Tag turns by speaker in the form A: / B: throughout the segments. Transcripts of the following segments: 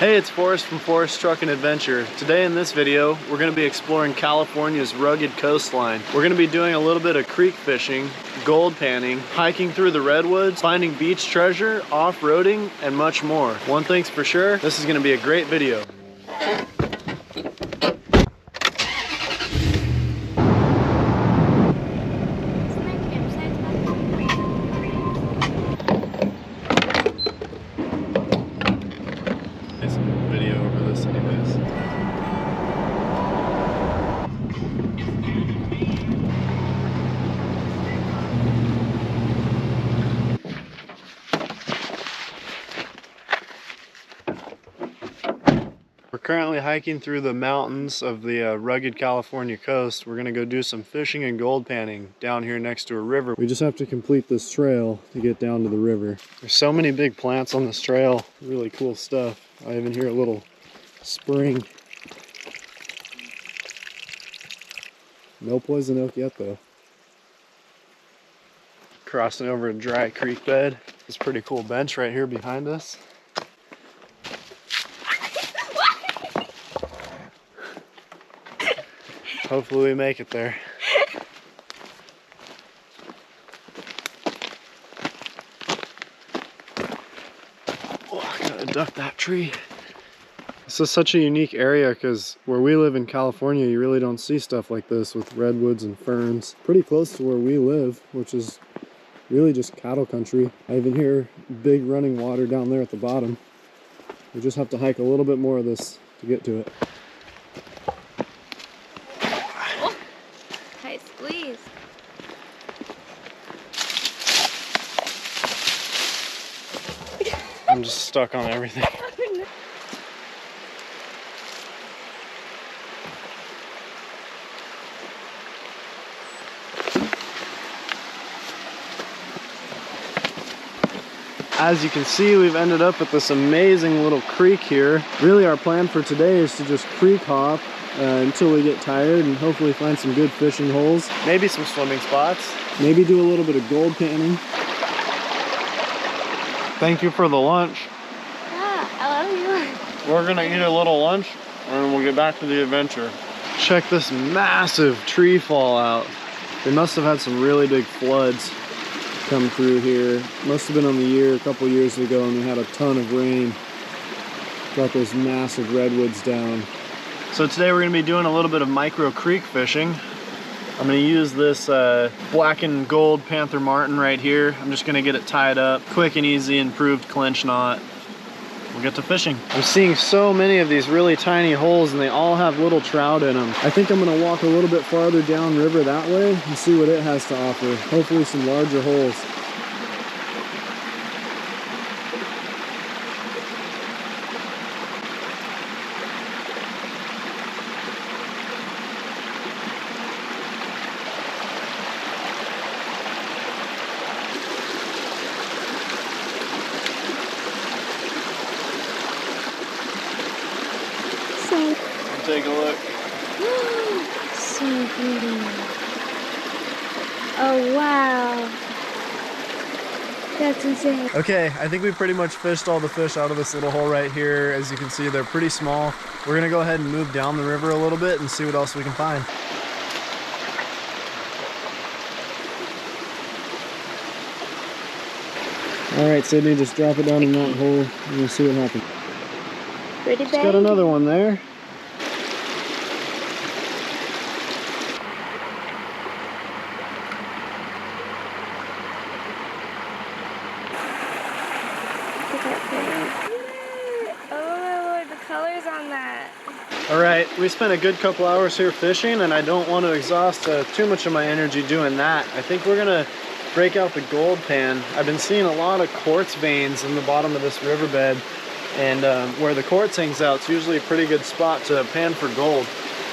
A: Hey, it's Forrest from Forrest Truck and Adventure. Today in this video, we're going to be exploring California's rugged coastline. We're going to be doing a little bit of creek fishing, gold panning, hiking through the redwoods, finding beach treasure, off-roading, and much more. One thing's for sure, this is going to be a great video. We're currently hiking through the mountains of the rugged California coast. We're gonna go do some fishing and gold panning down here next to a river. We just have to complete this trail to get down to the river. There's so many big plants on this trail, really cool stuff. I even hear a little spring. No poison oak yet though. Crossing over a dry creek bed. This pretty cool bench right here behind us. Hopefully we make it there. Oh, I gotta duck that tree. This is such a unique area because where we live in California, you really don't see stuff like this with redwoods and ferns. Pretty close to where we live, which is really just cattle country. I even hear big running water down there at the bottom. We just have to hike a little bit more of this to get to it.
B: Squeeze.
A: I'm just stuck on everything. As you can see, we've ended up at this amazing little creek here. Really, our plan for today is to just creek hop until we get tired and hopefully find some good fishing holes. Maybe some swimming spots. Maybe do a little bit of gold panning. Thank you for the lunch.
B: Yeah, I love you.
A: We're gonna eat a little lunch and then we'll get back to the adventure. Check this massive tree fall out. They must have had some really big floods come through here. Must have been on the year a couple years ago and we had a ton of rain. Brought those massive redwoods down. So today we're going to be doing a little bit of micro creek fishing. I'm going to use this black and gold Panther Martin right here. I'm just going to get it tied up. Quick and easy, improved clinch knot. We'll get to fishing. I'm seeing so many of these really tiny holes and they all have little trout in them. I think I'm going to walk a little bit farther down river that way and see what it has to offer. Hopefully some larger holes. Take a look.
B: So pretty. Oh wow. That's insane.
A: Okay, I think we pretty much fished all the fish out of this little hole right here. As you can see, they're pretty small. We're gonna go ahead and move down the river a little bit and see what else we can find. All right, Sydney, just drop it down in that hole and we'll see what happens.
B: Pretty big.
A: Got another one there. Alright, we spent a good couple hours here fishing and I don't want to exhaust too much of my energy doing that. I think we're going to break out the gold pan. I've been seeing a lot of quartz veins in the bottom of this riverbed and where the quartz hangs out, it's usually a pretty good spot to pan for gold.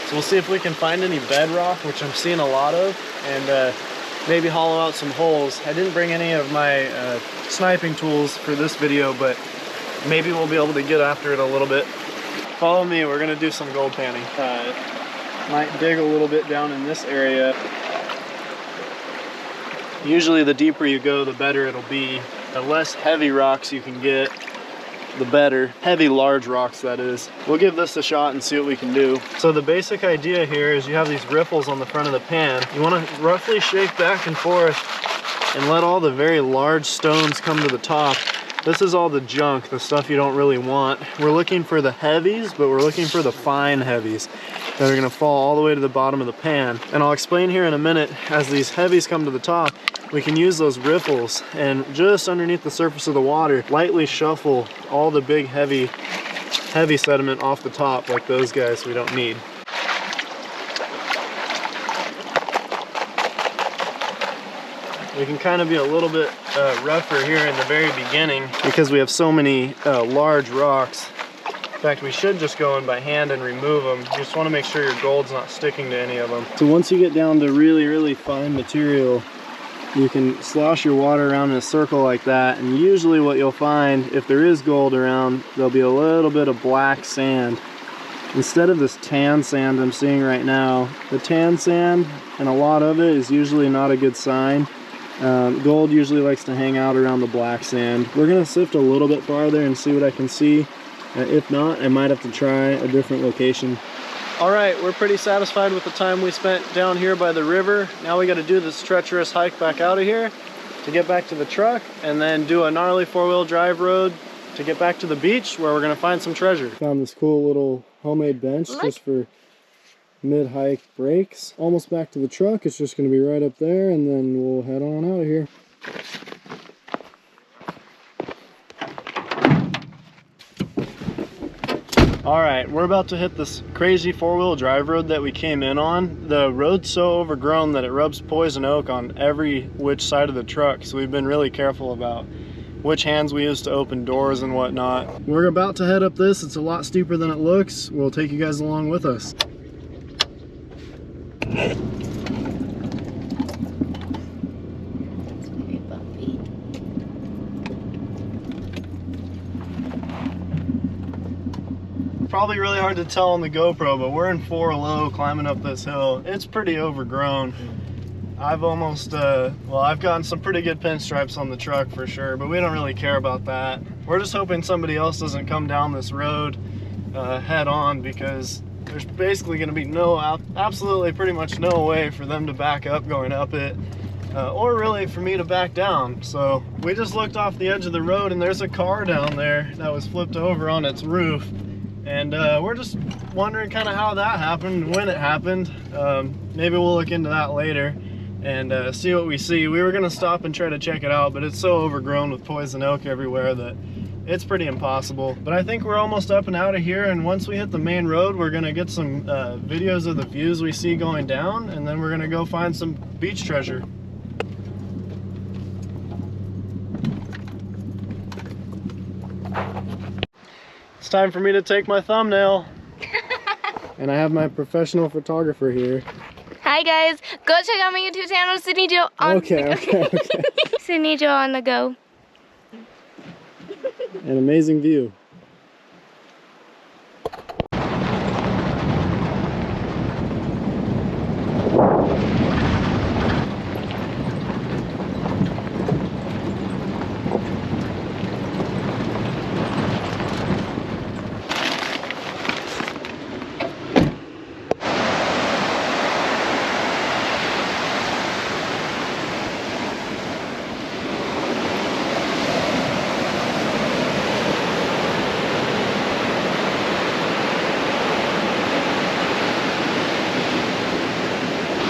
A: So we'll see if we can find any bedrock, which I'm seeing a lot of, and maybe hollow out some holes. I didn't bring any of my sniping tools for this video, but maybe we'll be able to get after it a little bit. Follow me, we're gonna do some gold panning. Might dig a little bit down in this area. Usually the deeper you go, the better it'll be. The less heavy rocks you can get, the better. Heavy, large rocks, that is. We'll give this a shot and see what we can do. So the basic idea here is you have these riffles on the front of the pan. You want to roughly shake back and forth and let all the very large stones come to the top. This is all the junk, the stuff you don't really want. We're looking for the heavies, but we're looking for the fine heavies that are gonna fall all the way to the bottom of the pan. And I'll explain here in a minute, as these heavies come to the top, we can use those riffles and just underneath the surface of the water, lightly shuffle all the big heavy sediment off the top, like those guys we don't need. We can kind of be a little bit rougher here in the very beginning because we have so many large rocks. In fact, we should just go in by hand and remove them. You just want to make sure your gold's not sticking to any of them. So once you get down to really, really fine material, you can slosh your water around in a circle like that, and usually what you'll find, if there is gold around, there'll be a little bit of black sand. Instead of this tan sand I'm seeing right now, the tan sand, and a lot of it, is usually not a good sign. Gold usually likes to hang out around the black sand. We're gonna sift a little bit farther and see what I can see. If not, I might have to try a different location. All right, we're pretty satisfied with the time we spent down here by the river. Now we got to do this treacherous hike back out of here to get back to the truck, and then do a gnarly four-wheel drive road to get back to the beach where we're gonna find some treasure. Found this cool little homemade bench just for mid-hike breaks. Almost back to the truck. It's just going to be right up there, and then we'll head on out of here. All right, we're about to hit this crazy four-wheel drive road that we came in on. The road's so overgrown that it rubs poison oak on every which side of the truck, so we've been really careful about which hands we use to open doors and whatnot. We're about to head up this. It's a lot steeper than it looks. We'll take you guys along with us.
B: It's very bumpy.
A: Probably really hard to tell on the GoPro, but we're in 4 low climbing up this hill. It's pretty overgrown. I've almost, well, I've gotten some pretty good pinstripes on the truck for sure, but we don't really care about that. We're just hoping somebody else doesn't come down this road head on, because there's basically going to be absolutely pretty much no way for them to back up going up it, or really for me to back down. So we just looked off the edge of the road, and there's a car down there that was flipped over on its roof, and we're just wondering kind of how that happened, when it happened. Maybe we'll look into that later and see what we see. We were going to stop and try to check it out, but it's so overgrown with poison oak everywhere that it's pretty impossible. But I think we're almost up and out of here, and once we hit the main road, we're gonna get some videos of the views we see going down, and then we're gonna go find some beach treasure. It's time for me to take my thumbnail. And I have my professional photographer here.
B: Hi guys, go check out my YouTube channel, Sydney Joe on
A: Okay.
B: Sydney Joe on the go.
A: An amazing view.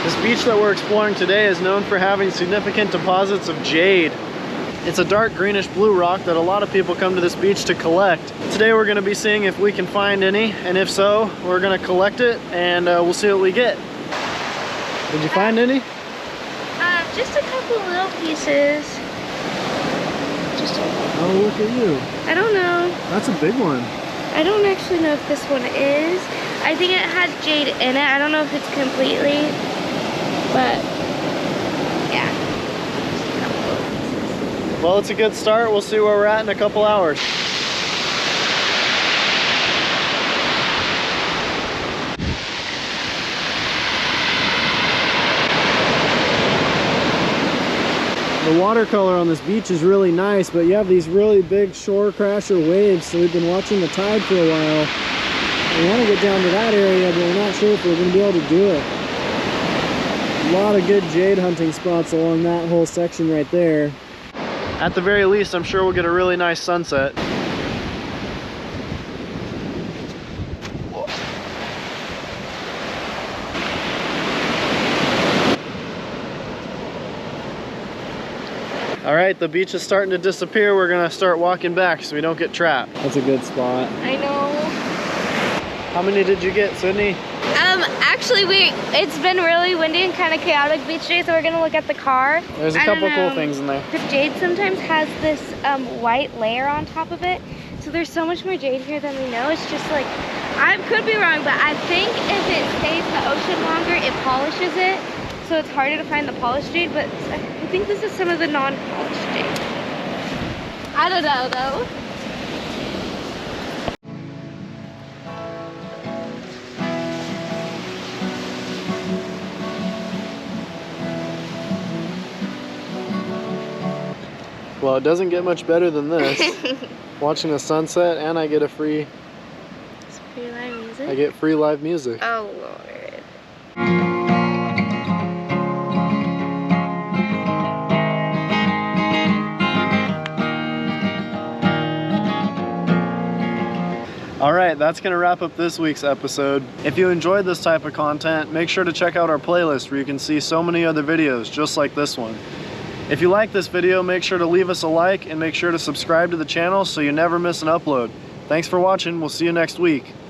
A: This beach that we're exploring today is known for having significant deposits of jade. It's a dark greenish blue rock that a lot of people come to this beach to collect. Today we're going to be seeing if we can find any, and if so, we're going to collect it, and we'll see what we get. Did you find any?
B: Just a couple little pieces.
A: Oh, look at you.
B: I don't know.
A: That's a big one.
B: I don't actually know if this one is. I think it has jade in it. I don't know if it's completely, but yeah.
A: Well, it's a good start. We'll see where we're at in a couple hours. The watercolor on this beach is really nice, but you have these really big shore crasher waves, so we've been watching the tide for a while. We want to get down to that area, but we're not sure if we're going to be able to do it. A lot of good jade hunting spots along that whole section right there. At the very least, I'm sure we'll get a really nice sunset. All right, the beach is starting to disappear. We're gonna start walking back so we don't get trapped. That's a good spot.
B: I know.
A: How many did you get, Sydney?
B: Actually, it's been really windy and kind of chaotic beach day, so we're gonna look at the car.
A: There's a couple cool things in there.
B: Jade sometimes has this white layer on top of it, so there's so much more jade here than we know. It's just like, I could be wrong, but I think if it stays in the ocean longer, it polishes it, so it's harder to find the polished jade, but I think this is some of the non-polished jade. I don't know, though.
A: Well, it doesn't get much better than this. Watching a sunset, and I get a free...
B: It's free live music?
A: I get free live music.
B: Oh, Lord.
A: All right, that's gonna wrap up this week's episode. If you enjoyed this type of content, make sure to check out our playlist where you can see so many other videos just like this one. If you like this video, make sure to leave us a like and make sure to subscribe to the channel so you never miss an upload. Thanks for watching. We'll see you next week.